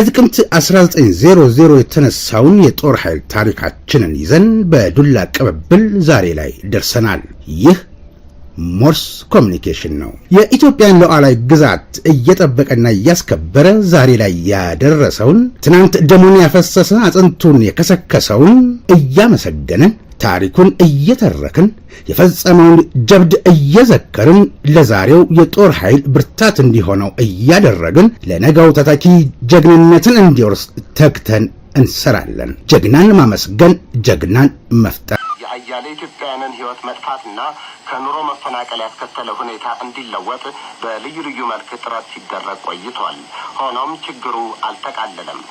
በጥቅምት 1900 የተነሳውን የጦር ኃይል ታሪካችንን ይዘን በዱላ ቅብብል ዛሬ ላይ ደርሰናል። ይህ ሞርስ ኮሙኒኬሽን ነው። የኢትዮጵያን ሉዓላዊ ግዛት እየጠበቀና እያስከበረ ዛሬ ላይ ያደረሰውን ትናንት ደሙን ያፈሰሰ አጥንቱን የከሰከሰውን እያመሰገንን ታሪኩን እየተረክን የፈጸመውን ጀብድ እየዘከርን ለዛሬው የጦር ኃይል ብርታት እንዲሆነው እያደረግን ለነገው ተተኪ ጀግንነትን እንዲወርስ ተግተን እንሰራለን። ጀግናን ማመስገን ጀግናን መፍጠር የአያሌ ኢትዮጵያውያንን ሕይወት መጥፋትና ከኑሮ መፈናቀል ያስከተለ ሁኔታ እንዲለወጥ በልዩ ልዩ መልክ ጥረት ሲደረግ ቆይቷል። ሆኖም ችግሩ አልተቃለለም።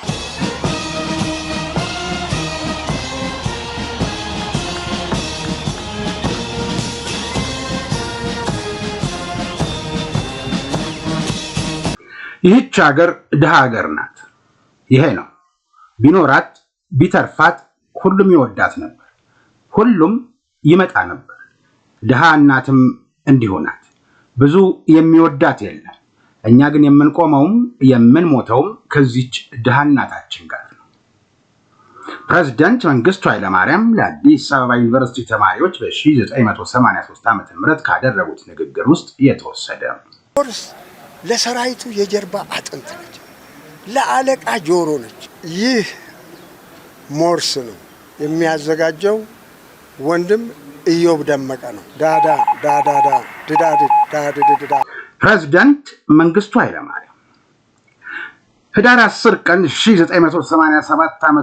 ይህች ሀገር ድሃ ሀገር ናት። ይሄ ነው። ቢኖራት ቢተርፋት ሁሉም ይወዳት ነበር፣ ሁሉም ይመጣ ነበር። ድሃ እናትም እንዲሁ ናት። ብዙ የሚወዳት የለም። እኛ ግን የምንቆመውም የምንሞተውም ከዚች ድሃ እናታችን ጋር ነው። ፕሬዝዳንት መንግስቱ ኃይለማርያም ለአዲስ አበባ ዩኒቨርሲቲ ተማሪዎች በ1983 ዓ.ም ካደረጉት ንግግር ውስጥ የተወሰደ ለሰራዊቱ የጀርባ አጥንት ነች፣ ለአለቃ ጆሮ ነች። ይህ ሞርስ ነው የሚያዘጋጀው ወንድም ኢዮብ ደመቀ ነው። ዳዳ ዳዳዳ ዳዳዳ ፕሬዝዳንት መንግስቱ ኃይለማርያም ህዳር 10 ቀን 1987 ዓ.ም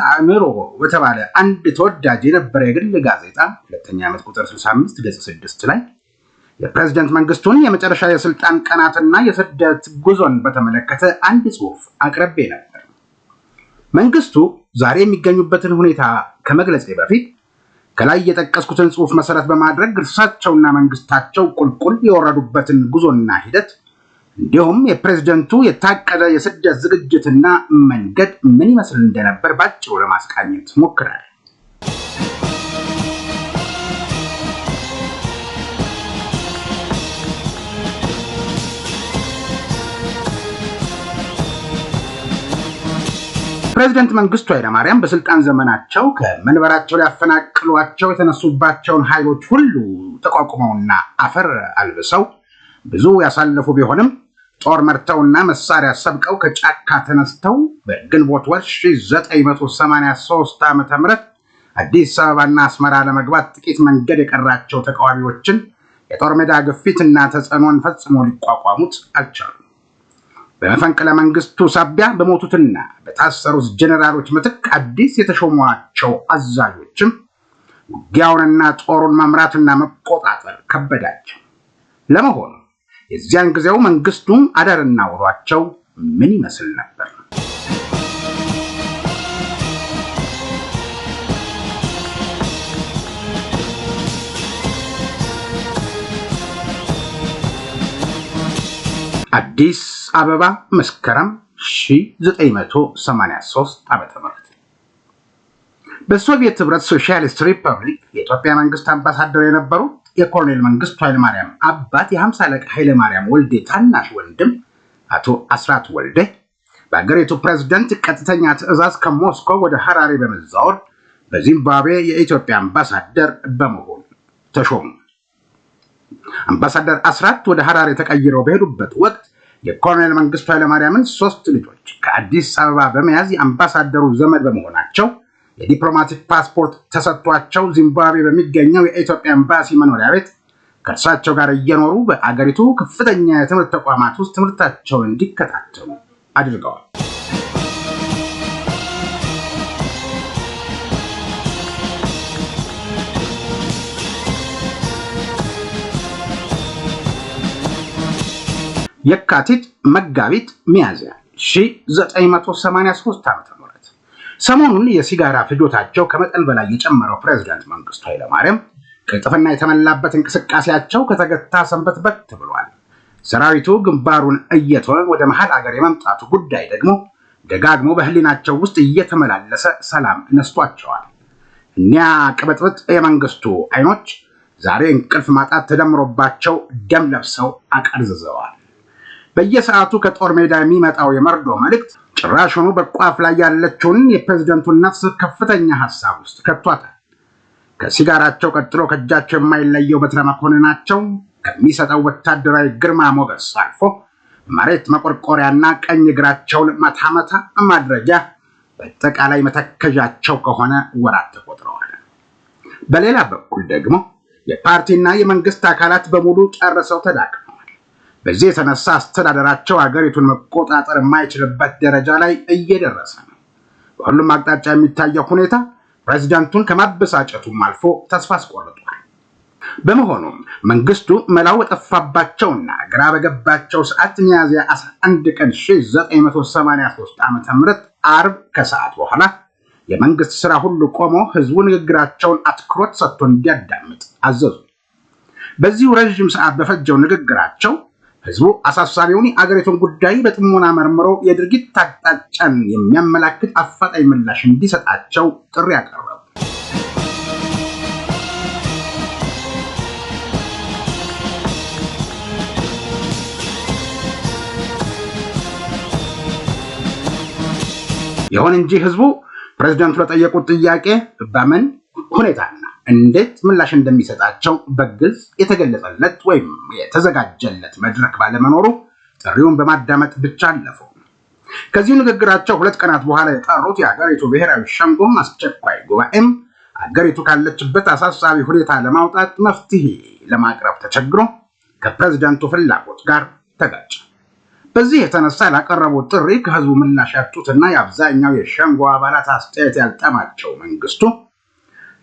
አእምሮ በተባለ አንድ ተወዳጅ የነበረ የግል ጋዜጣ ሁለተኛ ዓመት ቁጥር 65 ገጽ 6 ላይ የፕሬዝዳንት መንግስቱን የመጨረሻ የስልጣን ቀናትና የስደት ጉዞን በተመለከተ አንድ ጽሑፍ አቅርቤ ነበር። መንግስቱ ዛሬ የሚገኙበትን ሁኔታ ከመግለጼ በፊት ከላይ የጠቀስኩትን ጽሑፍ መሰረት በማድረግ እርሳቸውና መንግስታቸው ቁልቁል የወረዱበትን ጉዞና ሂደት እንዲሁም የፕሬዝዳንቱ የታቀደ የስደት ዝግጅትና መንገድ ምን ይመስል እንደነበር ባጭሩ ለማስቃኘት ሞክራለሁ። ፕሬዝዳንት መንግስቱ ኃይለማርያም በስልጣን ዘመናቸው ከመንበራቸው ሊያፈናቅሏቸው የተነሱባቸውን ኃይሎች ሁሉ ተቋቁመውና አፈር አልብሰው ብዙ ያሳለፉ ቢሆንም ጦር መርተውና መሳሪያ ሰብቀው ከጫካ ተነስተው በግንቦት ወር 1983 ዓ.ም አዲስ አበባና አስመራ ለመግባት ጥቂት መንገድ የቀራቸው ተቃዋሚዎችን የጦር ሜዳ ግፊትና ተጽዕኖን ፈጽሞ ሊቋቋሙት አልቻሉም። በመፈንቅለ መንግስቱ ሳቢያ በሞቱትና በታሰሩት ጀነራሎች ምትክ አዲስ የተሾሟቸው አዛዦችም ውጊያውንና ጦሩን መምራትና መቆጣጠር ከበዳቸው። ለመሆኑ የዚያን ጊዜው መንግስቱ አዳርና ውሏቸው ምን ይመስል ነበር? አዲስ አበባ መስከረም 1983 ዓ.ም በሶቪየት ህብረት ሶሻሊስት ሪፐብሊክ የኢትዮጵያ መንግስት አምባሳደር የነበሩት የኮሎኔል መንግስቱ ኃይለማርያም አባት የ50 አለቃ ኃይለማርያም ወልዴ ታናሽ ወንድም አቶ አስራት ወልዴ በአገሪቱ ፕሬዝዳንት ቀጥተኛ ትዕዛዝ ከሞስኮ ወደ ሐራሬ በመዛወር በዚምባብዌ የኢትዮጵያ አምባሳደር በመሆን ተሾሙ። አምባሳደር አስራት ወደ ሐራሬ ተቀይረው በሄዱበት ወቅት የኮሎኔል መንግስቱ ኃይለማርያምን 3 ልጆች ከአዲስ አበባ በመያዝ የአምባሳደሩ ዘመድ በመሆናቸው የዲፕሎማቲክ ፓስፖርት ተሰጥቷቸው ዚምባብዌ በሚገኘው የኢትዮጵያ ኤምባሲ መኖሪያ ቤት ከእርሳቸው ጋር እየኖሩ በአገሪቱ ከፍተኛ የትምህርት ተቋማት ውስጥ ትምህርታቸውን እንዲከታተሉ አድርገዋል። የካቲት መጋቢት ሚያዝያ 1983 ዓ.ም ሰሞኑን የሲጋራ ፍጆታቸው ከመጠን በላይ የጨመረው ፕሬዝዳንት መንግስቱ ኃይለማርያም ቅልጥፍና የተመላበት እንቅስቃሴያቸው ከተገታ ሰንበትበት ብሏል። ሰራዊቱ ግንባሩን እየተወ ወደ መሃል አገር የመምጣቱ ጉዳይ ደግሞ ደጋግሞ በህሊናቸው ውስጥ እየተመላለሰ ሰላም ነስቷቸዋል። እኒያ ቅብጥብጥ የመንግስቱ አይኖች ዛሬ እንቅልፍ ማጣት ተደምሮባቸው ደም ለብሰው አቀርዝዘዋል። በየሰዓቱ ከጦር ሜዳ የሚመጣው የመርዶ መልእክት ጭራሹኑ በቋፍ ላይ ያለችውን የፕሬዝዳንቱን ነፍስ ከፍተኛ ሐሳብ ውስጥ ከቷታል። ከሲጋራቸው ቀጥሎ ከእጃቸው የማይለየው በትረ መኮንናቸው ከሚሰጠው ወታደራዊ ግርማ ሞገስ አልፎ መሬት መቆርቆሪያና ቀኝ እግራቸውን መታመታ ማድረጊያ በአጠቃላይ መተከዣቸው ከሆነ ወራት ተቆጥረዋል። በሌላ በኩል ደግሞ የፓርቲና የመንግስት አካላት በሙሉ ጨርሰው ተዳክመዋል። በዚህ የተነሳ አስተዳደራቸው ሀገሪቱን መቆጣጠር የማይችልበት ደረጃ ላይ እየደረሰ ነው። በሁሉም አቅጣጫ የሚታየው ሁኔታ ፕሬዝዳንቱን ከማበሳጨቱም አልፎ ተስፋ አስቆርጧል። በመሆኑም መንግስቱ መላው ጠፋባቸውና ግራ በገባቸው ሰዓት ሚያዝያ 11 ቀን 1983 ዓ.ም አርብ ከሰዓት በኋላ የመንግስት ስራ ሁሉ ቆሞ ህዝቡ ንግግራቸውን አትኩሮት ሰጥቶ እንዲያዳምጥ አዘዙ። በዚህ ረጅም ሰዓት በፈጀው ንግግራቸው ህዝቡ አሳሳቢውን የአገሪቱን ጉዳይ በጥሞና መርምሮ የድርጊት አቅጣጫን የሚያመላክት አፋጣኝ ምላሽ እንዲሰጣቸው ጥሪ አቀረቡ። ይሁን እንጂ ህዝቡ ፕሬዝዳንቱ ለጠየቁት ጥያቄ በምን ሁኔታና እንዴት ምላሽ እንደሚሰጣቸው በግልጽ የተገለጸለት ወይም የተዘጋጀለት መድረክ ባለመኖሩ ጥሪውን በማዳመጥ ብቻ አለፈው። ከዚህ ንግግራቸው 2 ቀናት በኋላ የጠሩት የሀገሪቱ ብሔራዊ ሸንጎም አስቸኳይ ጉባኤም ሀገሪቱ ካለችበት አሳሳቢ ሁኔታ ለማውጣት መፍትሄ ለማቅረብ ተቸግሮ ከፕሬዝዳንቱ ፍላጎት ጋር ተጋጨ። በዚህ የተነሳ ላቀረቡት ጥሪ ከህዝቡ ምላሽ ያጡትና የአብዛኛው የሸንጎ አባላት አስተያየት ያልጠማቸው መንግስቱ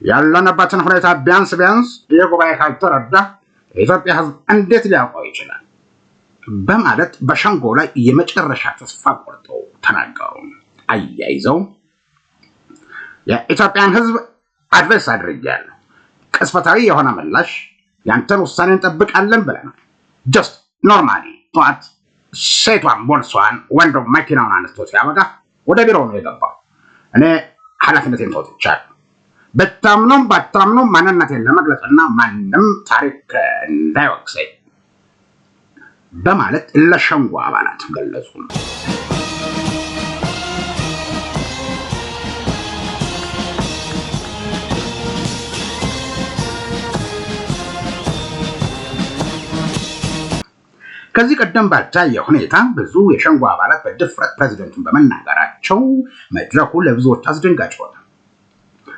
ያለንበትን ሁኔታ ቢያንስ የጉባኤ ካልተረዳ የኢትዮጵያ ህዝብ እንዴት ሊያውቀው ይችላል በማለት በሸንጎ ላይ የመጨረሻ ተስፋ ቆርጠው ተናገሩ። አያይዘው የኢትዮጵያን ህዝብ አድሬስ አድርጌያለሁ። ቅጽበታዊ የሆነ ምላሽ ያንተን ውሳኔ እንጠብቃለን ብለናል። ጀስት ኖርማሊ ጠዋት ሴቷን ቦርሷን ወንዱ መኪናውን አንስቶ ሲያበቃ ወደ ቢሮው ነው የገባው። እኔ ኃላፊነቴን ተወጥቻለሁ። በታምኑም ባታምኑም ማንነቴን ለመግለጽና ማንም ታሪክ እንዳይወቅሰኝ በማለት ለሸንጎ አባላት ገለጹ። ከዚህ ቀደም ባልታየ ሁኔታ ብዙ የሸንጎ አባላት በድፍረት ፕሬዝዳንቱን በመናገራቸው መድረኩ ለብዙዎች አስደንጋጭ ሆነ።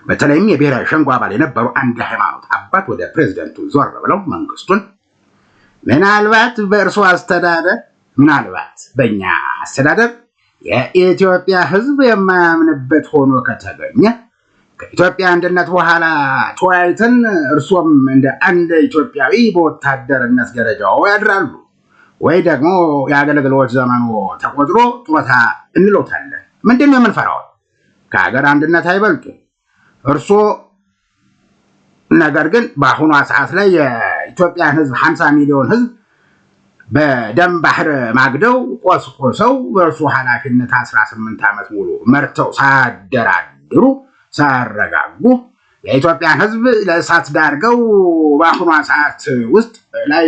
በተለይም የብሔራዊ ሸንጎ አባል የነበሩ አንድ ሃይማኖት አባት ወደ ፕሬዝዳንቱ ዞር ብለው መንግስቱን ምናልባት በእርሱ አስተዳደር ምናልባት በእኛ አስተዳደር የኢትዮጵያ ህዝብ የማያምንበት ሆኖ ከተገኘ ከኢትዮጵያ አንድነት በኋላ ተወያይተን እርሱም እንደ አንድ ኢትዮጵያዊ በወታደርነት ደረጃው ያድራሉ ወይ ደግሞ የአገልግሎት ዘመኑ ተቆጥሮ ጡረታ እንሎታለን። ምንድነው የምንፈራው? ከሀገር አንድነት አይበልጡ እርሶ። ነገር ግን በአሁኑ ሰዓት ላይ የኢትዮጵያን ህዝብ 50 ሚሊዮን ህዝብ በደም ባህር ማግደው ቆስቆሰው በእርሱ ኃላፊነት 18 ዓመት ሙሉ መርተው ሳያደራድሩ ሳያረጋጉ የኢትዮጵያን ህዝብ ለእሳት ዳርገው በአሁኑ ሰዓት ውስጥ ላይ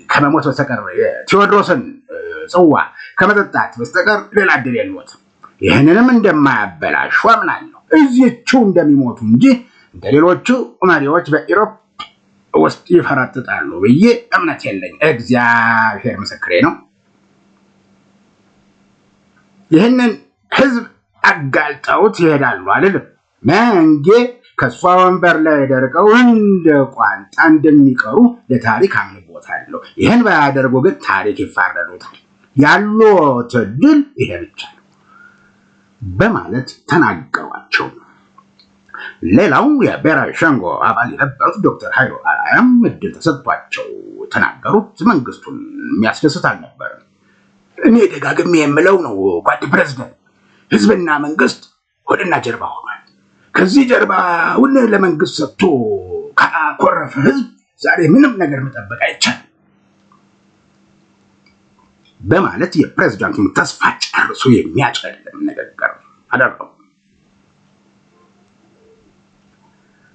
ከመሞት በስተቀር ቴዎድሮስን ጽዋ ከመጠጣት በስተቀር ሌላ ዕድል የለዎትም። ይህንንም እንደማያበላሹ አምናለሁ። እዚህችው እንደሚሞቱ እንጂ እንደሌሎቹ መሪዎች በኢሮፕ ውስጥ ይፈረጥጣሉ ብዬ እምነት የለኝ። እግዚአብሔር ምስክሬ ነው። ይህንን ህዝብ አጋልጠውት ይሄዳሉ አልልም። መንጌ ከሷ ወንበር ላይ ደርቀው እንደ ቋንጣ እንደሚቀሩ ለታሪክ አምንቦታለሁ። ይህን ባያደርጉ ግን ታሪክ ይፋረዱታል። ያሉት ድል ይሄ ብቻ ነው በማለት ተናገሯቸው። ሌላው የብሔራዊ ሸንጎ አባል የነበሩት ዶክተር ኃይሉ አርአያም እድል ተሰጥቷቸው ተናገሩት። መንግስቱን የሚያስደስት አልነበረም። እኔ ደጋግሜ የምለው ነው ጓድ ፕሬዝዳንት፣ ህዝብና መንግስት ሆድና ጀርባ ሆኗል። ከዚህ ጀርባውን ለመንግስት ሰጥቶ ካኮረፈ ህዝብ ዛሬ ምንም ነገር መጠበቅ አይቻልም በማለት የፕሬዝዳንቱን ተስፋ ጨርሶ የሚያጨልም ንግግር አደረጉ።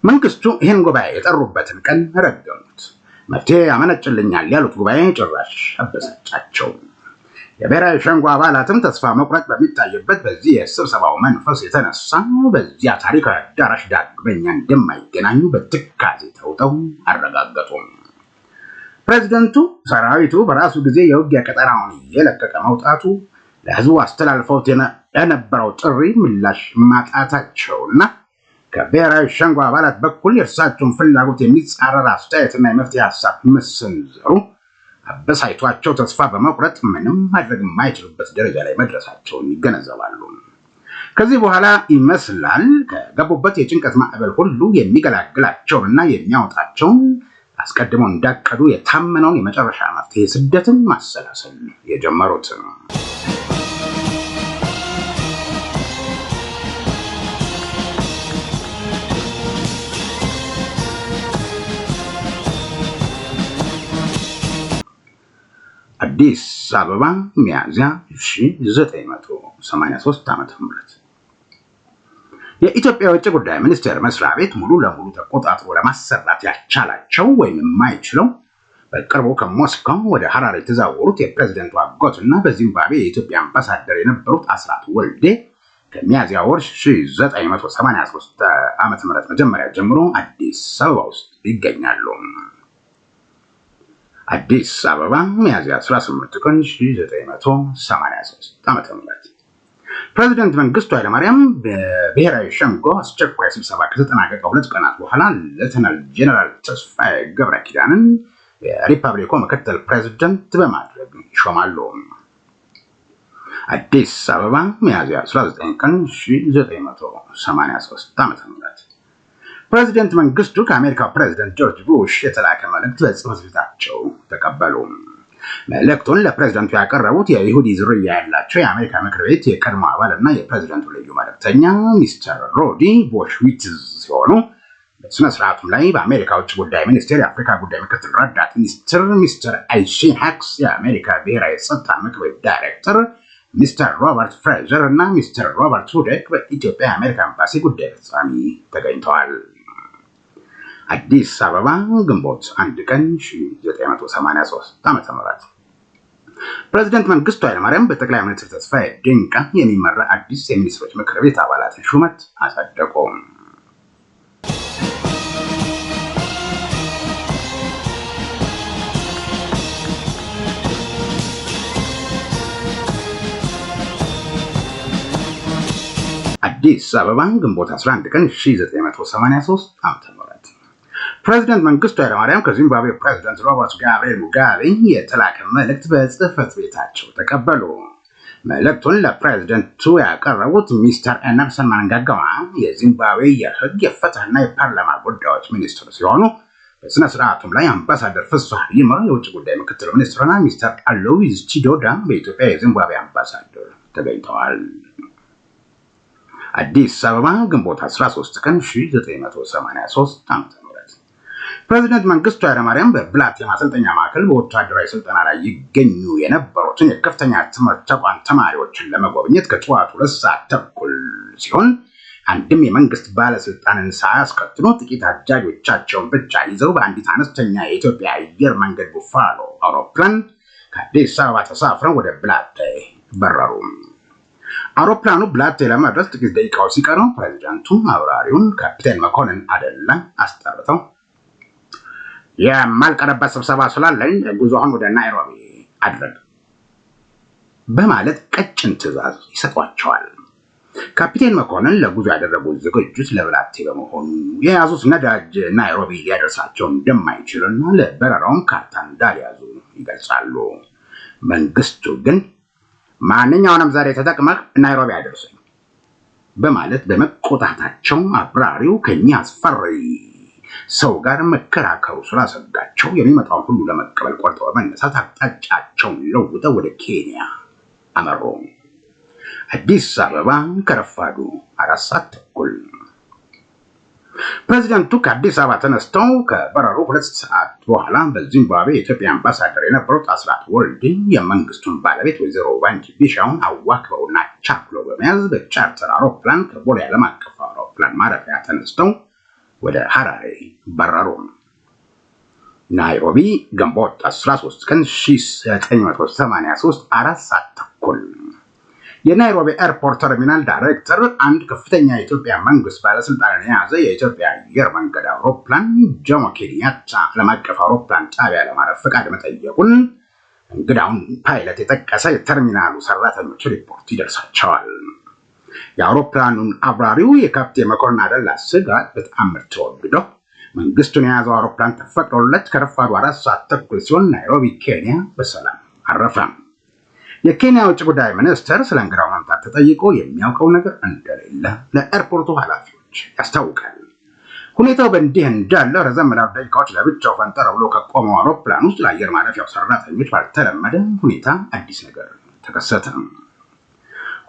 መንግስቱ ይህን ጉባኤ የጠሩበትን ቀን ረገሙት። መፍትሄ ያመነጭልኛል ያሉት ጉባኤ ጭራሽ አበሳጫቸው። የብሔራዊ ሸንጎ አባላትም ተስፋ መቁረጥ በሚታይበት በዚህ የስብሰባው መንፈስ የተነሳ በዚያ ታሪካዊ አዳራሽ ዳግመኛ እንደማይገናኙ በትካዜ ተውጠው አረጋገጡም። ፕሬዝደንቱ ሰራዊቱ በራሱ ጊዜ የውጊያ ቀጠናውን እየለቀቀ መውጣቱ ለህዝቡ አስተላልፈውት የነበረው ጥሪ ምላሽ ማጣታቸውና ከብሔራዊ ሸንጎ አባላት በኩል የእርሳቸውን ፍላጎት የሚጻረር አስተያየትና የመፍትሄ ሀሳብ መሰንዘሩ አበሳይቷቸው ተስፋ በመቁረጥ ምንም ማድረግ የማይችሉበት ደረጃ ላይ መድረሳቸውን ይገነዘባሉ። ከዚህ በኋላ ይመስላል ከገቡበት የጭንቀት ማዕበል ሁሉ የሚገላግላቸውንና የሚያወጣቸውን አስቀድመው እንዳቀዱ የታመነውን የመጨረሻ መፍትሄ ስደትን ማሰላሰል የጀመሩት። አዲስ አበባ ሚያዝያ 1983 ዓ.ም የኢትዮጵያ ውጭ ጉዳይ ሚኒስቴር መስሪያ ቤት ሙሉ ለሙሉ ተቆጣጥሮ ለማሰራት ያቻላቸው ወይም የማይችለው በቅርቡ ከሞስኮ ወደ ሐራሬ የተዛወሩት የፕሬዝደንቱ አጎትና በዚምባብዌ የኢትዮጵያ አምባሳደር የነበሩት አስራት ወልዴ ከሚያዝያ ወር 1983 ዓ.ም መጀመሪያ ጀምሮ አዲስ አበባ ውስጥ ይገኛሉ። አዲስ አበባ ሚያዝያ 18 ቀን 1983 ዓ.ም ፕሬዝዳንት መንግስቱ ኃይለማርያም በብሔራዊ ሸንጎ አስቸኳይ ስብሰባ ከተጠናቀቀ 2 ቀናት በኋላ ሌተናል ጄኔራል ተስፋዬ ገብረኪዳንን የሪፐብሊኩ ምክትል ፕሬዝዳንት በማድረግ ይሾማሉ። አዲስ አበባ ሚያዝያ 19 ቀን 1983 ዓ.ም ፕሬዝዳንት መንግስቱ ከአሜሪካው ፕሬዝዳንት ጆርጅ ቡሽ የተላከ መልእክት በጽሕፈት ቤታቸው ተቀበሉ። መልእክቱን ለፕሬዝዳንቱ ያቀረቡት የይሁዲ ዝርያ ያላቸው የአሜሪካ ምክር ቤት የቀድሞ አባልና የፕሬዝዳንቱ ልዩ መልእክተኛ ሚስተር ሮዲ ቦሽዊትዝ ሲሆኑ በስነ ስርዓቱም ላይ በአሜሪካ ውጭ ጉዳይ ሚኒስቴር የአፍሪካ ጉዳይ ምክትል ረዳት ሚኒስትር ሚስተር አይሺን ሃክስ፣ የአሜሪካ ብሔራዊ ጸጥታ ምክር ቤት ዳይሬክተር ሚስተር ሮበርት ፍሬዘር እና ሚስተር ሮበርት ሁደክ በኢትዮጵያ የአሜሪካ ኤምባሲ ጉዳይ ፈጻሚ ተገኝተዋል። አዲስ አበባ ግንቦት 1 ቀን 1983 ዓ.ም ፕሬዝዳንት መንግስቱ ኃይለማርያም በጠቅላይ ሚኒስትር ተስፋዬ ድንቃ የሚመራ አዲስ የሚኒስትሮች ምክር ቤት አባላትን ሹመት አጸደቁ። አዲስ አበባ ግንቦት 11 ቀን 1983 ዓ.ም ፕሬዝዳንት መንግስቱ ኃይለማርያም ከዚምባብዌ ፕሬዝዳንት ሮበርት ጋብርኤል ሙጋቤ የተላከ መልእክት በጽሕፈት ቤታቸው ተቀበሉ። መልእክቱን ለፕሬዝዳንቱ ያቀረቡት ሚስተር ኤመርሰን ማንጋጋዋ የዚምባብዌ የህግ የፍትህና የፓርላማ ጉዳዮች ሚኒስትር ሲሆኑ በስነ ስርዓቱም ላይ አምባሳደር ፍስሐ ይመር የውጭ ጉዳይ ምክትል ሚኒስትርና ሚስተር አሎዊዝ ቺዶዳ በኢትዮጵያ የዚምባብዌ አምባሳደር ተገኝተዋል። አዲስ አበባ ግንቦት 13 ቀን 1983 ዓ.ም ፕሬዝዳንት መንግስቱ ኃይለማርያም በብላት የማሰልጠኛ ማዕከል በወታደራዊ ስልጠና ላይ ይገኙ የነበሩትን የከፍተኛ ትምህርት ተቋም ተማሪዎችን ለመጎብኘት ከጠዋቱ 2 ሰዓት ተኩል ሲሆን አንድም የመንግስት ባለስልጣንን ሳያስከትሉ ጥቂት አጃቢዎቻቸውን ብቻ ይዘው በአንዲት አነስተኛ የኢትዮጵያ አየር መንገድ ቡፋሎ አውሮፕላን ከአዲስ አበባ ተሳፍረው ወደ ብላቴ በረሩ። አውሮፕላኑ ብላቴ ለመድረስ ጥቂት ደቂቃዎች ሲቀረው ፕሬዝዳንቱ አብራሪውን ካፒቴን መኮንን አደላ አስጠርተው የማልቀረበት ስብሰባ ስላለኝ ጉዞውን ወደ ናይሮቢ አድርግ በማለት ቀጭን ትዕዛዝ ይሰጧቸዋል። ካፒቴን መኮንን ለጉዞ ያደረጉት ዝግጅት ለብላቴ በመሆኑ የያዙት ነዳጅ ናይሮቢ ሊያደርሳቸው እንደማይችልና ለበረራውም ካርታ እንዳልያዙ ይገልጻሉ። መንግስቱ ግን ማንኛውንም ዛሬ ተጠቅመህ ናይሮቢ አደርሰኝ በማለት በመቆጣታቸው አብራሪው ከኛ አስፈሪ ሰው ጋር መከራከሩ ስላሰጋቸው የሚመጣውን ሁሉ ለመቀበል ቆርጠው በመነሳት አቅጣጫቸውን ለውጠው ወደ ኬንያ አመሩ። አዲስ አበባ ከረፋዱ 4 ሰዓት ተኩል ፕሬዝዳንቱ ከአዲስ አበባ ተነስተው ከበረሩ 2 ሰዓት በኋላ በዚምባብዌ የኢትዮጵያ አምባሳደር የነበሩት አስራት ወልዴ የመንግስቱን ባለቤት ወይዘሮ ባንቺ ቢሻውን አዋክበውና ቻፕሎ በመያዝ በቻርተር አውሮፕላን ከቦሌ ዓለም አቀፍ አውሮፕላን ማረፊያ ተነስተው ወደ ሐራሬ በረሩ። ናይሮቢ ግንቦት 13 ቀን 1983 4 ሰዓት ተኩል የናይሮቢ ኤርፖርት ተርሚናል ዳይሬክተር አንድ ከፍተኛ የኢትዮጵያ መንግስት ባለስልጣንን የያዘ የኢትዮጵያ አየር መንገድ አውሮፕላን ጆሞ ኬንያታ ዓለም አቀፍ አውሮፕላን ጣቢያ ለማረፍ ፈቃድ መጠየቁን እንግዳውን ፓይለት የጠቀሰ የተርሚናሉ ሰራተኞች ሪፖርት ይደርሳቸዋል። የአውሮፕላኑን አብራሪው የካፕቴን መኮንን አደላ ስጋት በተአምር ተወግዶ መንግስቱን የያዘው አውሮፕላን ተፈቅዶለት ከረፋዱ 4 ሰዓት ተኩል ሲሆን ናይሮቢ ኬንያ በሰላም አረፈ። የኬንያ ውጭ ጉዳይ ሚኒስትር ስለ እንግዳው መምጣት ተጠይቆ የሚያውቀው ነገር እንደሌለ ለኤርፖርቱ ኃላፊዎች ያስታውቃል። ሁኔታው በእንዲህ እንዳለ ረዘም ላሉ ደቂቃዎች ለብቻው ፈንጠር ብሎ ከቆመው አውሮፕላን ውስጥ ለአየር ማረፊያው ሰራተኞች ባልተለመደ ሁኔታ አዲስ ነገር ተከሰተ።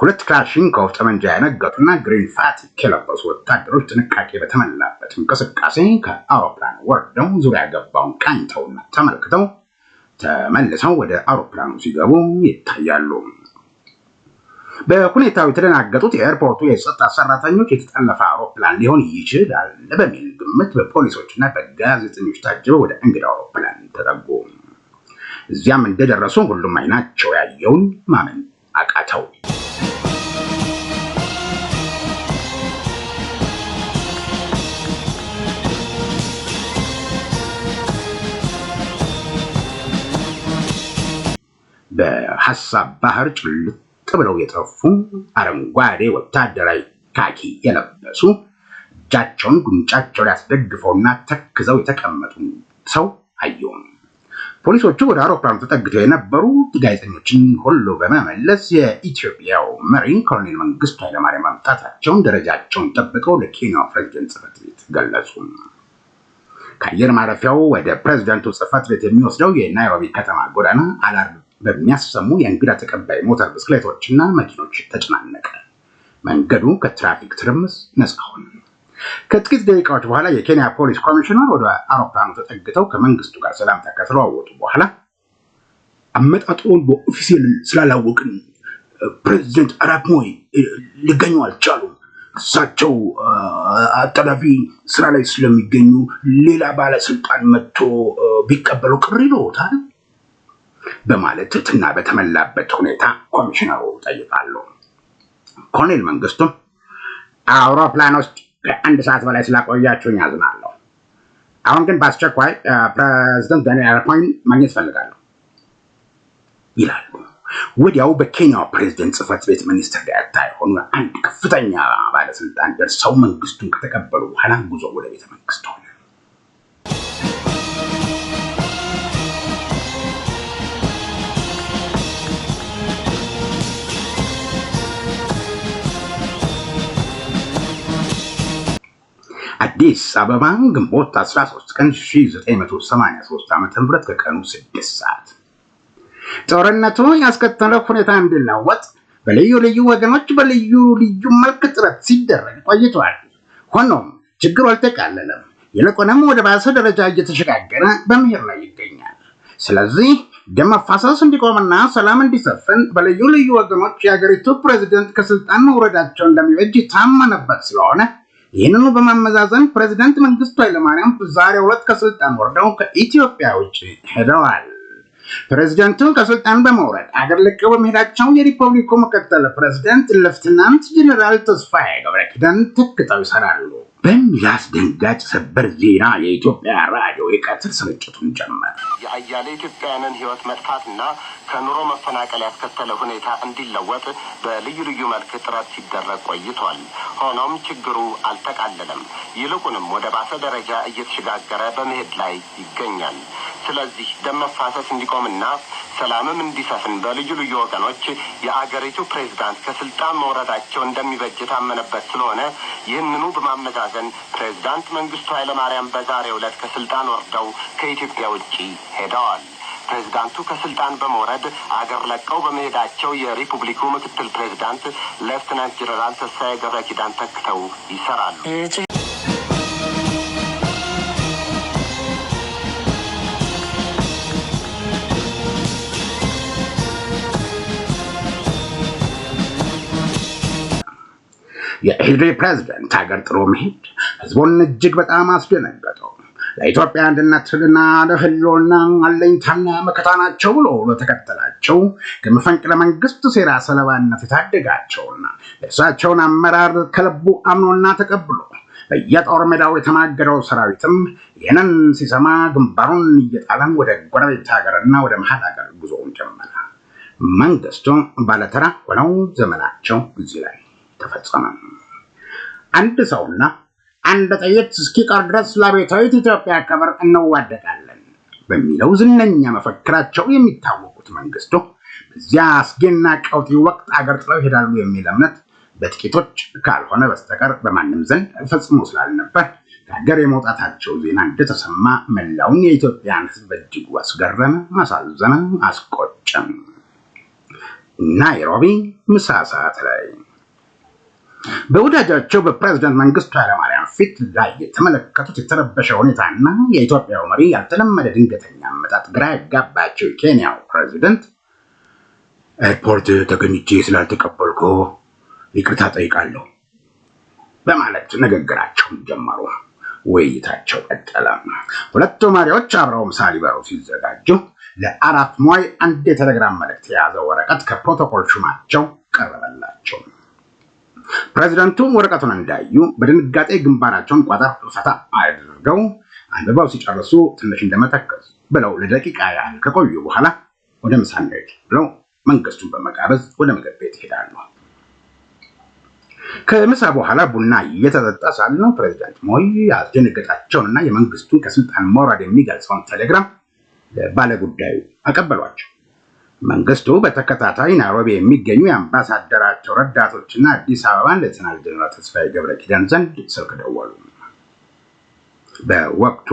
2 ክላሽንኮቭ ጠመንጃ ያነገጡና ግሪን ፋቲክ የለበሱ ወታደሮች ጥንቃቄ በተሞላበት እንቅስቃሴ ከአውሮፕላን ወርደው ዙሪያ ገባውን ቃኝተውና ተመልክተው ተመልሰው ወደ አውሮፕላኑ ሲገቡ ይታያሉ። በሁኔታው የተደናገጡት የኤርፖርቱ የጸጥታ ሰራተኞች የተጠለፈ አውሮፕላን ሊሆን ይችላል በሚል ግምት በፖሊሶችና በጋዜጠኞች ታጅበው ወደ እንግዳው አውሮፕላን ተጠጉ። እዚያም እንደደረሱ ሁሉም አይናቸው ያየውን ማመን አቃተው። በሐሳብ ባህር ጭልጥ ብለው የጠፉ አረንጓዴ ወታደራዊ ካኪ የለበሱ እጃቸውን ጉንጫቸው ላይ አስደግፈውና ተክዘው የተቀመጡ ሰው አየሁ። ፖሊሶቹ ወደ አውሮፕላኑ ተጠግተው የነበሩ ጋዜጠኞችን ሁሉ በመመለስ የኢትዮጵያው መሪ ኮሎኔል መንግስቱ ኃይለማርያም መምጣታቸውን ደረጃቸውን ጠብቀው ለኬንያው ፕሬዝዳንት ጽሕፈት ቤት ገለጹ። ከአየር ማረፊያው ወደ ፕሬዝዳንቱ ጽሕፈት ቤት የሚወስደው የናይሮቢ ከተማ ጎዳና አላርም በሚያሰሙ የእንግዳ ተቀባይ ሞተር ብስክሌቶችና መኪኖች ተጨናነቀ። መንገዱ ከትራፊክ ትርምስ ነፃ ሆነ። ከጥቂት ደቂቃዎች በኋላ የኬንያ ፖሊስ ኮሚሽነር ወደ አውሮፕላኑ ተጠግተው ከመንግስቱ ጋር ሰላምታ ከተለዋወጡ በኋላ አመጣጡን በኦፊሴል ስላላወቅን ፕሬዝዳንት አራፕ ሞይ ሊገኙ አልቻሉም። እሳቸው አጣዳፊ ስራ ላይ ስለሚገኙ ሌላ ባለስልጣን መጥቶ ቢቀበሉ ቅር ይለዎታል በማለት ትህትና በተሞላበት ሁኔታ ኮሚሽነሩ ጠይቃሉ። ኮሎኔል መንግስቱ አውሮፕላን ውስጥ ከ1 ሰዓት በላይ ስላቆያችሁኝ አዝናለሁ። አሁን ግን በአስቸኳይ ፕሬዝዳንት ዳንኤል አራፕ ሞይን ማግኘት ፈልጋለሁ ይላሉ። ወዲያው በኬንያው ፕሬዝዳንት ጽሕፈት ቤት ሚኒስትር ዴኤታ የሆኑ አንድ ከፍተኛ ባለስልጣን ደርሰው መንግስቱን ከተቀበሉ በኋላ ጉዞ ወደ ቤተ መንግስት ሆነ። አዲስ አበባ ግንቦት 13 ቀን 1983 ዓ.ም ከቀኑ 6 ሰዓት ጦርነቱ ያስከተለው ሁኔታ እንዲለወጥ በልዩ ልዩ ወገኖች በልዩ ልዩ መልክ ጥረት ሲደረግ ቆይቷል። ሆኖም ችግሩ አልተቃለለም። ይልቁንም ወደ ባሰ ደረጃ እየተሸጋገረ በመሄድ ላይ ይገኛል። ስለዚህ ደም መፋሰስ እንዲቆምና ሰላም እንዲሰፍን በልዩ ልዩ ወገኖች የሀገሪቱ ፕሬዝዳንት ከስልጣን መውረዳቸው እንደሚበጅ ታመነበት ስለሆነ ይህንኑ በማመዛዘን ፕሬዝዳንት መንግስቱ ኃይለማርያም ዛሬው ዕለት ከስልጣን ወርደው ከኢትዮጵያ ውጭ ሄደዋል። ፕሬዝዳንቱ ከስልጣን በመውረድ አገር ለቀው በመሄዳቸው የሪፐብሊኩ ምክትል ፕሬዝዳንት ሌፍትናንት ጀነራል ተስፋዬ ገብረኪዳን ተክተው ይሰራሉ በሚል አስደንጋጭ ሰበር ዜና የኢትዮጵያ ራዲዮ የቀጥታ ስርጭቱን ጀመረ። የአያሌ ኢትዮጵያውያንን ሕይወት መጥፋትና ከኑሮ መፈናቀል ያስከተለ ሁኔታ እንዲለወጥ በልዩ ልዩ መልክ ጥረት ሲደረግ ቆይቷል። ሆኖም ችግሩ አልተቃለለም። ይልቁንም ወደ ባሰ ደረጃ እየተሸጋገረ በመሄድ ላይ ይገኛል። ስለዚህ ደም መፋሰስ እንዲቆምና ሰላምም እንዲሰፍን በልዩ ልዩ ወገኖች የአገሪቱ ፕሬዝዳንት ከስልጣን መውረዳቸው እንደሚበጅ ታመነበት ስለሆነ ይህንኑ በማመዛዘን ፕሬዝዳንት መንግስቱ ኃይለማርያም በዛሬው ዕለት ከስልጣን ወርደው ከኢትዮጵያ ውጭ ሄደዋል። ፕሬዝዳንቱ ከስልጣን በመውረድ አገር ለቀው በመሄዳቸው የሪፑብሊኩ ምክትል ፕሬዝዳንት ሌፍትናንት ጀነራል ተስፋዬ ገብረኪዳን ተክተው ይሰራሉ። የኢፌዴሪ ፕሬዝዳንት ሀገር ጥሎ መሄድ ህዝቡን እጅግ በጣም አስደነገጠው። ለኢትዮጵያ አንድነትና ለህልውና አለኝታና መከታ ናቸው ብሎ ለተከተላቸው ከመፈንቅለ መንግስት ሴራ ሰለባነት የታደጋቸውና የእሳቸውን አመራር ከልቡ አምኖና ተቀብሎ በየጦር ሜዳው የተማገደው ሰራዊትም ይህንን ሲሰማ ግንባሩን እየጣለም ወደ ጎረቤት ሀገርና ወደ መሀል ሀገር ጉዞውን ጀመረ። መንግስቱ ባለተራ ሆነው ዘመናቸው እዚህ ላይ ተፈጸመ። አንድ ሰውና አንድ ጥይት እስኪቀር ድረስ ለቤታዊት ኢትዮጵያ ክብር እንዋደቃለን በሚለው ዝነኛ መፈክራቸው የሚታወቁት መንግስቱ በዚያ አስጊና ቀውጢ ወቅት አገር ጥለው ይሄዳሉ የሚል እምነት በጥቂቶች ካልሆነ በስተቀር በማንም ዘንድ ፈጽሞ ስላልነበር ከሀገር የመውጣታቸው ዜና እንደተሰማ መላውን የኢትዮጵያን ሕዝብ እጅጉ አስገረመ፣ አሳዘነ፣ አስቆጨም። ናይሮቢ ምሳ ሰዓት ላይ በወዳጃቸው በፕሬዝዳንት መንግስቱ ኃይለማርያም ፊት ላይ የተመለከቱት የተረበሸ ሁኔታና የኢትዮጵያው መሪ ያልተለመደ ድንገተኛ አመጣጥ ግራ ያጋባቸው የኬንያው ፕሬዝዳንት ኤርፖርት ተገኝቼ ስላልተቀበልኩ ይቅርታ ጠይቃለሁ በማለት ንግግራቸውን ጀመሩ። ውይይታቸው ቀጠለ። ሁለቱ መሪዎች አብረው ምሳ ሊበሉ ሲዘጋጁ ለአራት ሞይ አንድ የቴሌግራም መልእክት የያዘ ወረቀት ከፕሮቶኮል ሹማቸው ቀረበላቸው። ፕሬዝዳንቱ ወረቀቱን እንዳዩ በድንጋጤ ግንባራቸውን ቋጠር ፈታ አድርገው አንብበው ሲጨርሱ ትንሽ እንደመተከዝ ብለው ለደቂቃ ያህል ከቆዩ በኋላ ወደ ምሳ እንሂድ ብለው መንግስቱን በመጋበዝ ወደ ምግብ ቤት ይሄዳሉ። ከምሳ በኋላ ቡና እየተጠጣ ሳለ ፕሬዝዳንት ሞይ ያስደነገጣቸውንና የመንግስቱን ከስልጣን መውረድ የሚገልጸውን ቴሌግራም ለባለጉዳዩ አቀበሏቸው። መንግስቱ በተከታታይ ናይሮቢ የሚገኙ የአምባሳደራቸው ረዳቶችና አዲስ አበባን ሌተናል ጀነራል ተስፋዬ ገብረኪዳን ዘንድ ስልክ ደወሉ። በወቅቱ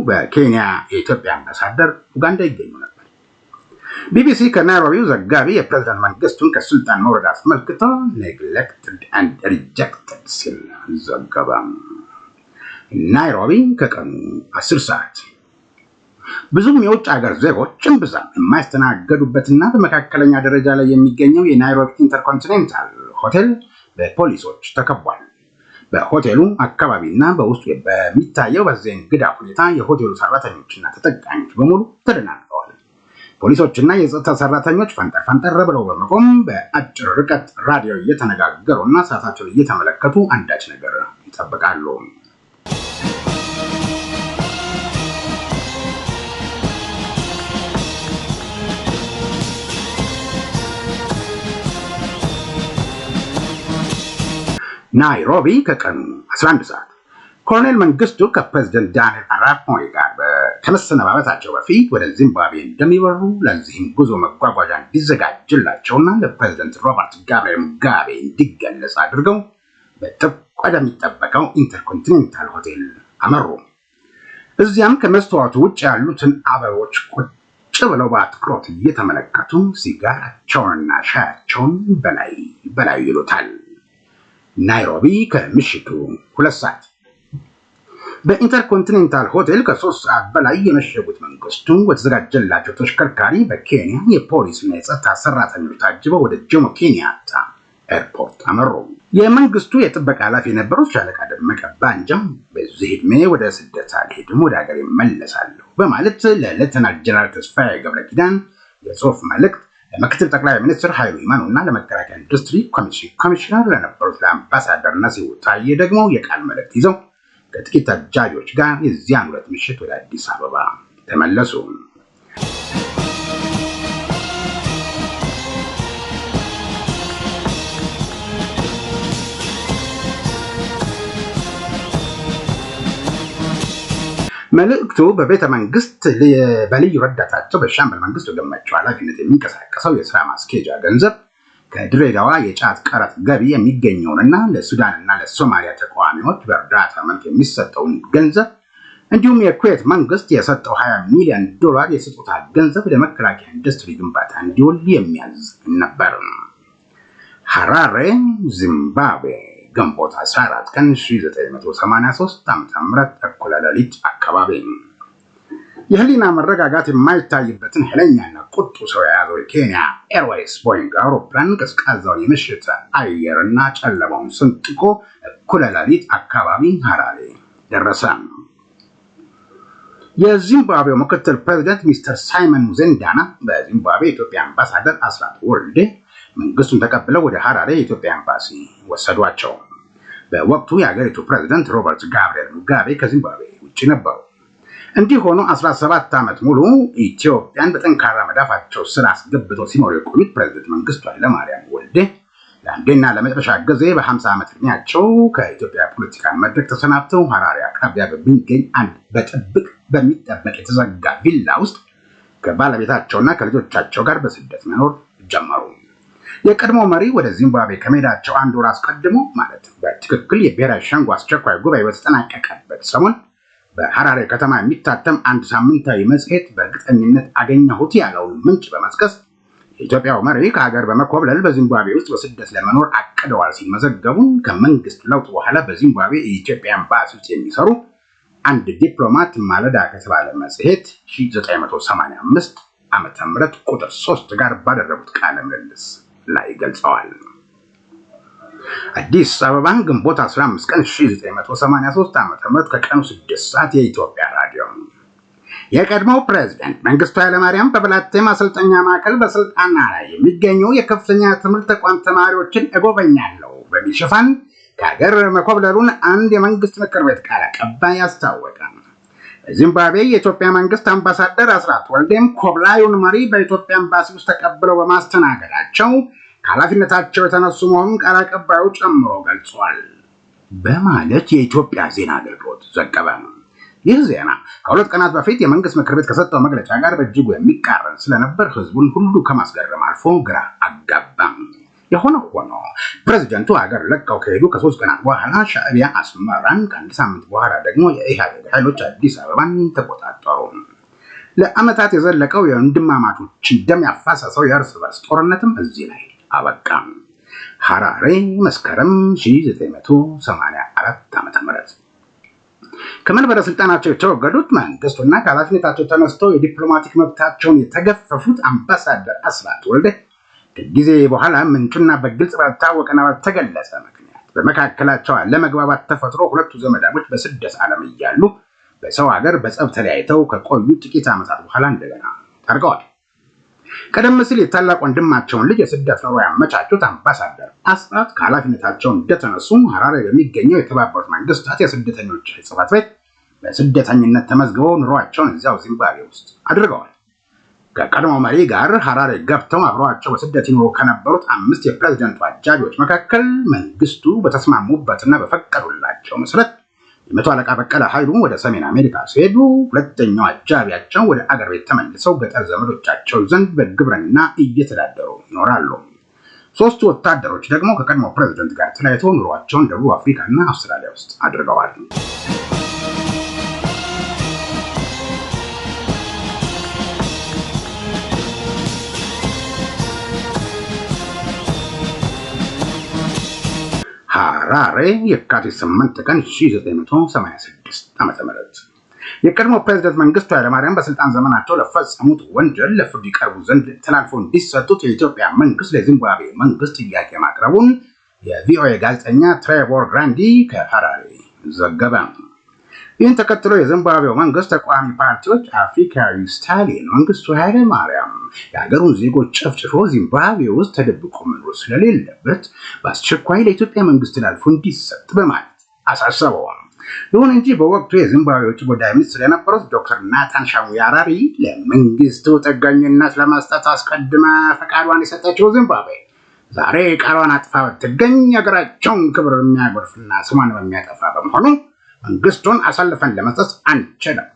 በኬንያ የኢትዮጵያ አምባሳደር ኡጋንዳ ይገኙ ነበር። ቢቢሲ ከናይሮቢው ዘጋቢ የፕሬዝዳንት መንግስቱን ከስልጣን መውረድ አስመልክቶ ኔግሌክትድ ኤንድ ሪጀክትድ ሲል ዘገባ። ናይሮቢ ከቀኑ 10 ሰዓት ብዙም የውጭ ሀገር ዜጎችን ብዛም የማይስተናገዱበትና በመካከለኛ ደረጃ ላይ የሚገኘው የናይሮቢ ኢንተርኮንቲኔንታል ሆቴል በፖሊሶች ተከቧል። በሆቴሉ አካባቢና በውስጡ በሚታየው በዚህ እንግዳ ሁኔታ የሆቴሉ ሰራተኞችና ተጠቃሚዎች በሙሉ ተደናግጠዋል። ፖሊሶችና የጸጥታ ሰራተኞች ፈንጠር ብለው በመቆም በአጭር ርቀት ራዲዮ እየተነጋገሩና ሰዓታቸውን እየተመለከቱ አንዳች ነገር ይጠብቃሉ። ናይሮቢ ከቀኑ 11 ሰዓት ኮሎኔል መንግስቱ ከፕሬዝዳንት ዳንኤል አራፕ ሞይ ጋር ከመሰነባበታቸው በፊት ወደ ዚምባብዌ እንደሚበሩ ለዚህም ጉዞ መጓጓዣ እንዲዘጋጅላቸውና ለፕሬዝዳንት ሮበርት ጋብርኤል ሙጋቤ እንዲገለጽ አድርገው በጥብቅ ወደሚጠበቀው ኢንተርኮንቲኔንታል ሆቴል አመሩ። እዚያም ከመስተዋቱ ውጭ ያሉትን አበቦች ቁጭ ብለው በአትኩሮት እየተመለከቱ ሲጋራቸውንና ሻያቸውን በላይ ይሉታል። ናይሮቢ ከምሽቱ 2 ሰዓት በኢንተርኮንቲኔንታል ሆቴል ከ3 ሰዓት በላይ የመሸጉት መንግስቱ ወደተዘጋጀላቸው ተሽከርካሪ በኬንያ የፖሊስና የጸጥታ ሰራተኞች ታጅበው ወደ ጆሞ ኬንያታ ኤርፖርት አመሩ። የመንግስቱ የጥበቃ ኃላፊ የነበሩት ሻለቃ ደመቀ ባንጃም በዚህ ዕድሜ ወደ ስደት አልሄድም፣ ወደ ሀገር እመለሳለሁ በማለት ለሌተናል ጀነራል ተስፋዬ ገብረኪዳን የጽሁፍ መልእክት ለምክትል ጠቅላይ ሚኒስትር ኃይሉ ይማኑና ለመከላከያ ኢንዱስትሪ ኮሚሽነር ለነበሩት ለአምባሳደር ነሲቡ ታዬ ደግሞ የቃል መልእክት ይዘው ከጥቂት አጃቢዎች ጋር የዚያን ዕለት ምሽት ወደ አዲስ አበባ ተመለሱ። መልእክቱ በቤተ መንግስት በልዩ ረዳታቸው በሻምበል መንግስቱ ገመቸው ኃላፊነት የሚንቀሳቀሰው የስራ ማስኬጃ ገንዘብ ከድሬዳዋ የጫት ቀረጥ ገቢ የሚገኘውንና ለሱዳንና ለሶማሊያ ተቃዋሚዎች በእርዳታ መልክ የሚሰጠውን ገንዘብ እንዲሁም የኩዌት መንግስት የሰጠው $20 ሚሊዮን የስጦታ ገንዘብ ለመከላከያ ኢንዱስትሪ ግንባታ እንዲውል የሚያዝ ነበር። ሐራሬ ዚምባብዌ ግንቦት 14 ቀን 1983 ዓ.ም እኩለ ሌሊት አካባቢ የህሊና መረጋጋት የማይታይበትን ኃይለኛና ቁጡ ሰው የያዘው የኬንያ ኤርዌይስ ቦይንግ አውሮፕላን ቀዝቃዛውን የምሽት አየርና ጨለማውን ሰንጥቆ እኩለ ሌሊት አካባቢ ሐራሬ ደረሰ። የዚምባብዌው ምክትል ፕሬዝዳንት ሚስተር ሳይመን ሙዜንዳና በዚምባብዌ የኢትዮጵያ አምባሳደር አስራት ወልዴ መንግስቱን ተቀብለው ወደ ሐራሬ የኢትዮጵያ ኤምባሲ ወሰዷቸው። በወቅቱ የሀገሪቱ ፕሬዝዳንት ሮበርት ጋብርኤል ሙጋቤ ከዚምባብዌ ውጭ ነበሩ። እንዲህ ሆኖ 17 ዓመት ሙሉ ኢትዮጵያን በጠንካራ መዳፋቸው ስር አስገብተው ሲኖሩ የቆዩት ፕሬዝዳንት መንግስቱ ኃይለማርያም ወልዴ ለአንዴና ለመጨረሻ ጊዜ በ50 ዓመት ዕድሜያቸው ከኢትዮጵያ ፖለቲካ መድረክ ተሰናብተው ሐራሬ አቅራቢያ በሚገኝ አንድ በጥብቅ በሚጠበቅ የተዘጋ ቪላ ውስጥ ከባለቤታቸውና ከልጆቻቸው ጋር በስደት መኖር ጀመሩ። የቀድሞ መሪ ወደ ዚምባብዌ ከመሄዳቸው አንድ ወር አስቀድሞ ማለት በትክክል የብሔራዊ ሸንጎ አስቸኳይ ጉባኤ በተጠናቀቀበት ሰሞን በሐራሬ ከተማ የሚታተም አንድ ሳምንታዊ መጽሔት በእርግጠኝነት አገኘሁት ያለውን ምንጭ በመጥቀስ የኢትዮጵያው መሪ ከሀገር በመኮብለል በዚምባብዌ ውስጥ በስደት ለመኖር አቅደዋል ሲል መዘገቡን ከመንግስት ለውጥ በኋላ በዚምባብዌ የኢትዮጵያ ኤምባሲ ውስጥ የሚሰሩ አንድ ዲፕሎማት ማለዳ ከተባለ መጽሔት 1985 ዓመተ ምህረት ቁጥር 3 ጋር ባደረጉት ቃለ ምልልስ ላይ ገልጸዋል። አዲስ አበባ ግንቦት 15 ቀን 1983 ዓመተ ምህረት ከቀኑ 6 ሰዓት የኢትዮጵያ ራዲዮ። የቀድሞው ፕሬዝዳንት መንግስቱ ኃይለማርያም በብላቴ ማሰልጠኛ ማዕከል በስልጣን ላይ የሚገኙ የከፍተኛ ትምህርት ተቋም ተማሪዎችን እጎበኛለሁ በሚል ሽፋን ከሀገር መኮብለሉን አንድ የመንግስት ምክር ቤት ቃል አቀባይ አስታወቀ። በዚምባብዌ የኢትዮጵያ መንግስት አምባሳደር አስራት ወልዴም ኮብላዩን መሪ በኢትዮጵያ ኤምባሲ ውስጥ ተቀብለው በማስተናገዳቸው ከኃላፊነታቸው የተነሱ መሆኑን ቃል አቀባዩ ጨምሮ ገልጿል በማለት የኢትዮጵያ ዜና አገልግሎት ዘገበ። ይህ ዜና ከሁለት ቀናት በፊት የመንግስት ምክር ቤት ከሰጠው መግለጫ ጋር በእጅጉ የሚቃረን ስለነበር ህዝቡን ሁሉ ከማስገረም አልፎ ግራ አጋባም። የሆነ ሆኖ ፕሬዝዳንቱ ሀገር ለቀው ከሄዱ ከ3 ቀናት በኋላ ሻዕቢያ አስመራን፣ ከአንድ ሳምንት በኋላ ደግሞ የኢህአዴግ ኃይሎች አዲስ አበባን ተቆጣጠሩ። ለዓመታት የዘለቀው የወንድማማቾችን ደም ያፋሰሰው የእርስ በርስ ጦርነትም እዚህ ላይ አበቃ። ሐራሬ መስከረም 1984 ዓ.ም ከመንበረ ስልጣናቸው የተወገዱት መንግስቱና ከኃላፊነታቸው ተነስተው የዲፕሎማቲክ መብታቸውን የተገፈፉት አምባሳደር አስራት ወልዴ ከጊዜ በኋላ ምንጩና በግልጽ ባልታወቀና ባልተገለጸ ምክንያት በመካከላቸው አለመግባባት ተፈጥሮ ሁለቱ ዘመዳሞች በስደት ዓለም እያሉ በሰው ሀገር በጸብ ተለያይተው ከቆዩ ጥቂት ዓመታት በኋላ እንደገና ታርቀዋል። ቀደም ሲል የታላቅ ወንድማቸውን ልጅ የስደት ኑሮ ያመቻቹት አምባሳደር አስራት ከኃላፊነታቸው እንደተነሱ ሐራሬ በሚገኘው የተባበሩት መንግስታት የስደተኞች ጽሕፈት ቤት በስደተኝነት ተመዝግበው ኑሯቸውን እዚያው ዚምባብዌ ውስጥ አድርገዋል። ከቀድሞ መሪ ጋር ሐራሬ ገብተው አብረዋቸው በስደት ይኖሩ ከነበሩት 5 የፕሬዝዳንቱ አጃቢዎች መካከል መንግስቱ በተስማሙበትና በፈቀዱላቸው መሰረት የመቶ አለቃ በቀለ ኃይሉ ወደ ሰሜን አሜሪካ ሲሄዱ፣ ሁለተኛው አጃቢያቸው ወደ አገር ቤት ተመልሰው ገጠር ዘመዶቻቸው ዘንድ በግብርና እየተዳደሩ ይኖራሉ። 3 ወታደሮች ደግሞ ከቀድሞ ፕሬዝዳንት ጋር ተለያይተው ኑሯቸውን ደቡብ አፍሪካና አውስትራሊያ ውስጥ አድርገዋል። ሐራሬ የካቲት 8 ቀን 1986 ዓ.ም የቀድሞ ፕሬዝዳንት መንግስቱ ኃይለማርያም በስልጣን ዘመናቸው ለፈጸሙት ወንጀል ለፍርድ ይቀርቡ ዘንድ ተላልፎ እንዲሰጡት የኢትዮጵያ መንግስት ለዚምባብዌ መንግስት ጥያቄ ማቅረቡን የቪኦኤ ጋዜጠኛ ትሬቮር ግራንዲ ከሐራሬ ዘገበ። ይህን ተከትሎ የዚምባብዌው መንግስት ተቃዋሚ ፓርቲዎች አፍሪካዊ ስታሊን መንግስቱ ኃይለማርያም የሀገሩን ዜጎች ጨፍጭፎ ዚምባብዌ ውስጥ ተደብቆ መኖር ስለሌለበት በአስቸኳይ ለኢትዮጵያ መንግስት ተላልፎ እንዲሰጥ በማለት አሳሰበው። ይሁን እንጂ በወቅቱ የዚምባብዌ ውጭ ጉዳይ ሚኒስትር የነበሩት ዶክተር ናታን ሻሙያራሪ ለመንግስቱ ጥገኝነት ለመስጠት አስቀድማ ፈቃዷን የሰጠችው ዚምባብዌ ዛሬ ቃሏን አጥፋ ብትገኝ ሀገራቸውን ክብር የሚያጎድፍና ስሟን በሚያጠፋ በመሆኑ መንግስቱን አሳልፈን ለመስጠት አንችልም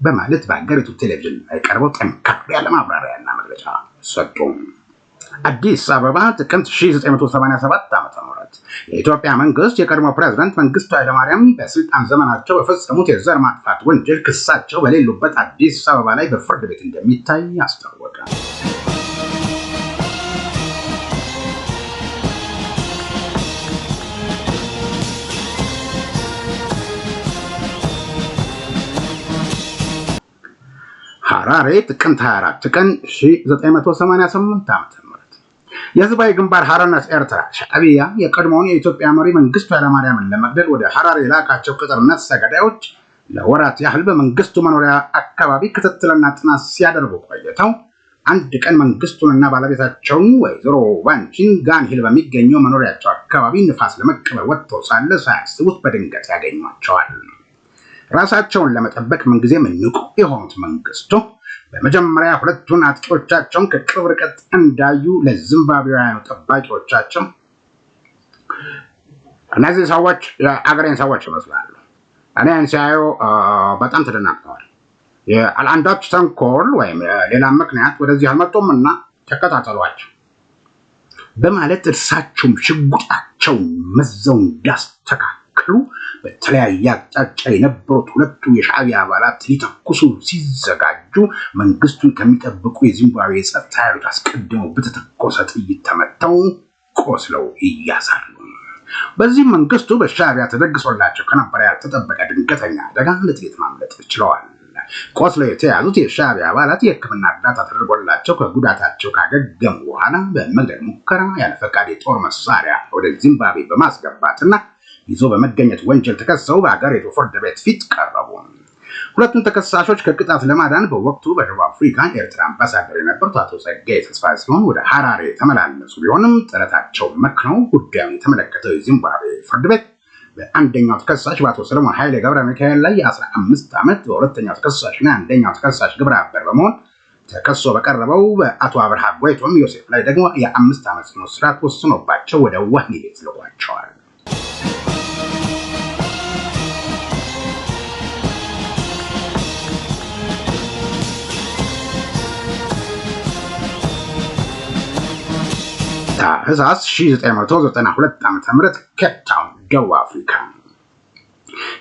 በማለት በሀገሪቱ ቴሌቪዥን ላይ ቀርበው ጠንካራ ያለ ማብራሪያና መግለጫ ሰጡ። አዲስ አበባ ጥቅምት 1987 ዓ.ም የኢትዮጵያ መንግስት የቀድሞ ፕሬዝዳንት መንግስቱ ኃይለማርያም በስልጣን ዘመናቸው በፈጸሙት የዘር ማጥፋት ወንጀል ክሳቸው በሌሉበት አዲስ አበባ ላይ በፍርድ ቤት እንደሚታይ አስታወቀ። ሐራሬ ጥቅምት 24 ቀን 1988 ዓ.ም የህዝባዊ ግንባር ሐርነት ኤርትራ ሻዕቢያ የቀድሞውን የኢትዮጵያ መሪ መንግስቱ ኃይለማርያምን ለመግደል ወደ ሐራሬ የላካቸው ቅጥር ነፍሰ ገዳዮች ለወራት ያህል በመንግስቱ መኖሪያ አካባቢ ክትትልና ጥናት ሲያደርጉ ቆይተው አንድ ቀን መንግስቱንና ባለቤታቸውን ወይዘሮ ባንቺን ጋንሂል በሚገኘው መኖሪያቸው አካባቢ ንፋስ ለመቀበል ወጥተው ሳለ ሳያስቡት በድንገት ያገኟቸዋል። ራሳቸውን ለመጠበቅ ምንጊዜም ንቁ የሆኑት መንግስቱ በመጀመሪያ ሁለቱን አጥቂዎቻቸውን ከቅርብ ርቀት እንዳዩ ለዚምባብዌያኑ ጠባቂዎቻቸው እነዚህ ሰዎች የአገሬን ሰዎች ይመስላሉ፣ እኔን ሲያዩ በጣም ተደናግጠዋል፣ የአንዳች ተንኮል ወይም ሌላ ምክንያት ወደዚህ አልመጡምና ተከታተሏቸው በማለት እርሳቸውም ሽጉጣቸውን መዘው እንዳስተካከሉ በተለያየ አቅጣጫ የነበሩት ሁለቱ የሻዕቢያ አባላት ሊተኩሱ ሲዘጋጁ መንግስቱን ከሚጠብቁ የዚምባብዌ ጸጥታ ኃይሎች አስቀድመው በተተኮሰ ጥይት ተመተው ቆስለው ይያዛሉ። በዚህ መንግስቱ በሻዕቢያ ተደግሶላቸው ከነበረ ያልተጠበቀ ድንገተኛ አደጋ ለጥቂት ማምለጥ ችለዋል። ቆስለው የተያዙት የሻዕቢያ አባላት የሕክምና እርዳታ ተደርጎላቸው ከጉዳታቸው ካገገሙ በኋላ በመግደል ሙከራ ያለ ፈቃድ የጦር መሳሪያ ወደ ዚምባብዌ በማስገባትና ይዞ በመገኘት ወንጀል ተከሰው በአገሪቱ ፍርድ ቤት ፊት ቀረቡ። ሁለቱም ተከሳሾች ከቅጣት ለማዳን በወቅቱ በደቡብ አፍሪካ የኤርትራ አምባሳደር የነበሩት አቶ ጸጋዬ ተስፋዬ ሲሆን ወደ ሐራሬ የተመላለሱ ቢሆንም ጥረታቸው መክነው ጉዳዩን የተመለከተው የዚምባብዌ ፍርድ ቤት በአንደኛው ተከሳሽ በአቶ ሰለሞን ኃይሌ ገብረ ሚካኤል ላይ የ15 ዓመት በሁለተኛው ተከሳሽና አንደኛው ተከሳሽ ግብረ አበር በመሆን ተከሶ በቀረበው በአቶ አብርሃ ጎይቶም ዮሴፍ ላይ ደግሞ የ5 ዓመት ጽኑ እስራት ወስኖባቸው ወደ ወህኒ ቤት ልኳቸዋል። ታህሳስ 1992 ዓ.ም ኬፕ ታውን ደቡብ አፍሪካ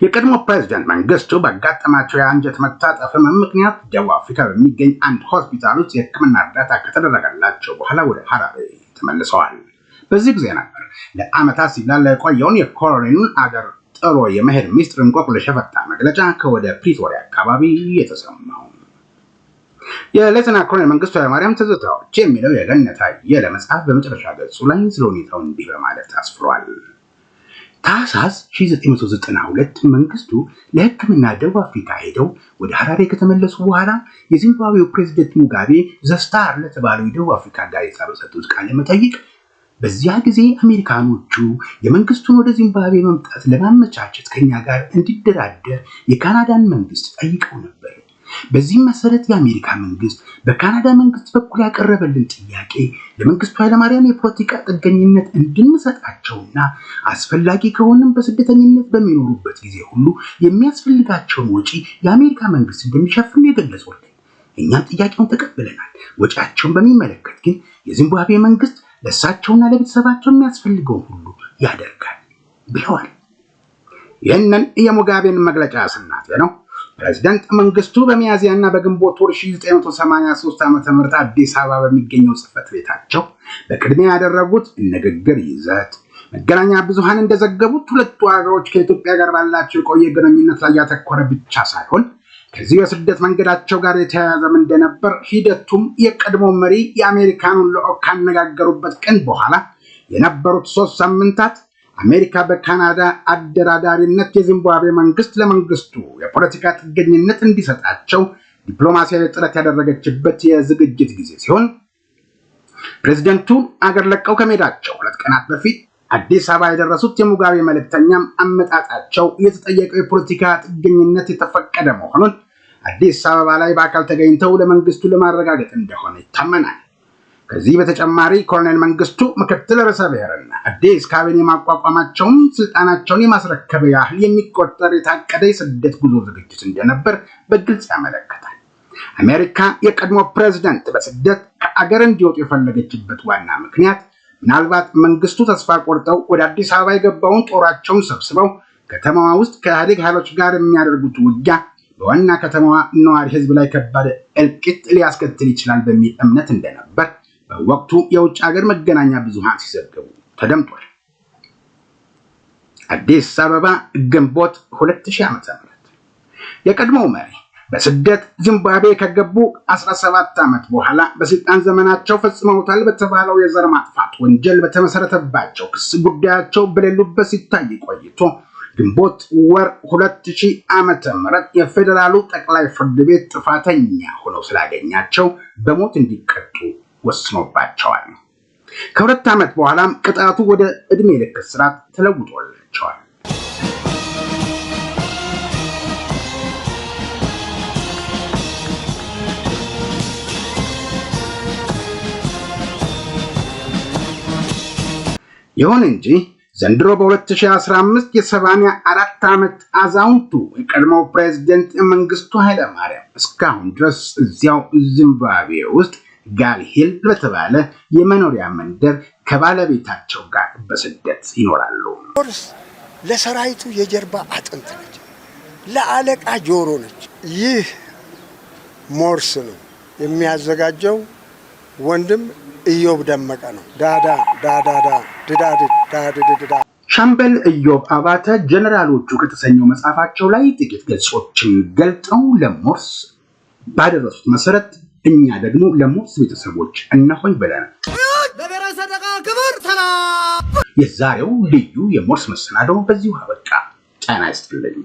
የቀድሞ ፕሬዝዳንት መንግስቱ በአጋጠማቸው የአንጀት መታጠፍ ምክንያት ደቡብ አፍሪካ በሚገኝ አንድ ሆስፒታል ውስጥ የሕክምና እርዳታ ከተደረገላቸው በኋላ ወደ ሐራሬ ተመልሰዋል። በዚህ ጊዜ ነበር ለዓመታት ሲብላላ የቆየውን የኮሎኔሉን አገር ጥሎ የመሄድ ሚስጥር እንቆቅልሽ የፈታ መግለጫ ከወደ ፕሪቶሪያ አካባቢ የተሰማው። የሌተና ኮሎኔል መንግስቱ ኃይለማርያም ትዝታዎች የሚለው የገነት አየለ መጽሐፍ በመጨረሻ ገጹ ላይ ስለ ሁኔታው እንዲህ በማለት አስፍሯል። ታህሳስ 1992 መንግስቱ ለሕክምና ደቡብ አፍሪካ ሄደው ወደ ሐራሬ ከተመለሱ በኋላ የዚምባብዌው ፕሬዝዳንት ሙጋቤ ዘስታር ለተባለው የደቡብ አፍሪካ ጋዜጣ በሰጡት ቃለ መጠይቅ በዚያ ጊዜ አሜሪካኖቹ የመንግስቱን ወደ ዚምባብዌ መምጣት ለማመቻቸት ከኛ ጋር እንዲደራደር የካናዳን መንግስት ጠይቀው ነበር። በዚህ መሰረት የአሜሪካ መንግስት በካናዳ መንግስት በኩል ያቀረበልን ጥያቄ ለመንግስቱ ኃይለማርያም የፖለቲካ ጥገኝነት እንድንሰጣቸውና አስፈላጊ ከሆነም በስደተኝነት በሚኖሩበት ጊዜ ሁሉ የሚያስፈልጋቸውን ወጪ የአሜሪካ መንግስት እንደሚሸፍን የገለጹልን። እኛም ጥያቄውን ተቀብለናል። ወጪያቸውን በሚመለከት ግን የዚምባብዌ መንግስት ለእሳቸውና ለቤተሰባቸው የሚያስፈልገውን ሁሉ ያደርጋል ብለዋል። ይህንን የሙጋቤን መግለጫ ስናጤ ነው ፕሬዝዳንት መንግስቱ በሚያዝያና በግንቦት ወር 1983 ዓ.ም አዲስ አበባ በሚገኘው ጽህፈት ቤታቸው በቅድሚያ ያደረጉት ንግግር ይዘት መገናኛ ብዙሃን እንደዘገቡት ሁለቱ ሀገሮች ከኢትዮጵያ ጋር ባላቸው የቆየ ግንኙነት ላይ ያተኮረ ብቻ ሳይሆን ከዚህ የስደት መንገዳቸው ጋር የተያያዘም እንደነበር ሂደቱም የቀድሞ መሪ የአሜሪካኑን ልዑክ ካነጋገሩበት ቀን በኋላ የነበሩት 3 ሳምንታት አሜሪካ በካናዳ አደራዳሪነት የዚምባብዌ መንግስት ለመንግስቱ የፖለቲካ ጥገኝነት እንዲሰጣቸው ዲፕሎማሲያዊ ጥረት ያደረገችበት የዝግጅት ጊዜ ሲሆን ፕሬዝዳንቱ አገር ለቀው ከመሄዳቸው 2 ቀናት በፊት አዲስ አበባ የደረሱት የሙጋቤ መልእክተኛም አመጣጣቸው የተጠየቀው የፖለቲካ ጥገኝነት የተፈቀደ መሆኑን አዲስ አበባ ላይ በአካል ተገኝተው ለመንግስቱ ለማረጋገጥ እንደሆነ ይታመናል። ከዚህ በተጨማሪ ኮሎኔል መንግስቱ ምክትል ርዕሰ ብሔርና አዲስ ካቢኔ ማቋቋማቸውን ስልጣናቸውን የማስረከብ ያህል የሚቆጠር የታቀደ የስደት ጉዞ ዝግጅት እንደነበር በግልጽ ያመለክታል። አሜሪካ የቀድሞ ፕሬዝዳንት በስደት ከአገር እንዲወጡ የፈለገችበት ዋና ምክንያት ምናልባት መንግስቱ ተስፋ ቆርጠው ወደ አዲስ አበባ የገባውን ጦራቸውን ሰብስበው ከተማዋ ውስጥ ከኢህአዴግ ኃይሎች ጋር የሚያደርጉት ውጊያ በዋና ከተማዋ ነዋሪ ህዝብ ላይ ከባድ እልቂት ሊያስከትል ይችላል በሚል እምነት እንደነበር በወቅቱ የውጭ ሀገር መገናኛ ብዙሃን ሲዘግቡ ተደምጧል። አዲስ አበባ ግንቦት 2000 ዓ.ም የቀድሞው መሪ በስደት ዚምባብዌ ከገቡ 17 ዓመት በኋላ በስልጣን ዘመናቸው ፈጽመውታል በተባለው የዘር ማጥፋት ወንጀል በተመሰረተባቸው ክስ ጉዳያቸው በሌሉበት ሲታይ ቆይቶ ግንቦት ወር 2000 ዓመተ ምህረት የፌደራሉ ጠቅላይ ፍርድ ቤት ጥፋተኛ ሆነው ስላገኛቸው በሞት እንዲቀጡ ወስኖባቸዋል። ከ2 ዓመት በኋላም ቅጣቱ ወደ ዕድሜ ልክ እስራት ተለውጦላቸዋል። ይሁን እንጂ ዘንድሮ በ2015 የ84 ዓመት አዛውንቱ የቀድሞው ፕሬዝዳንት መንግስቱ ኃይለማርያም እስካሁን ድረስ እዚያው ዚምባብዌ ውስጥ ጋልሂል በተባለ የመኖሪያ መንደር ከባለቤታቸው ጋር በስደት ይኖራሉ። ሞርስ ለሰራዊቱ የጀርባ አጥንት ነች፣ ለአለቃ ጆሮ ነች። ይህ ሞርስ ነው የሚያዘጋጀው ወንድም ኢዮብ ደመቀ ነው። ዳዳ ዳዳዳ ዳዳዳ ሻምበል ኢዮብ አባተ ጀነራሎቹ ከተሰኘው መጽሐፋቸው ላይ ጥቂት ገጾችን ገልጠው ለሞርስ ባደረሱት መሰረት እኛ ደግሞ ለሞርስ ቤተሰቦች እነሆኝ ብለናል። የዛሬው ልዩ የሞርስ መሰናዶ በዚሁ አበቃ። ጤና ይስጥልኝ።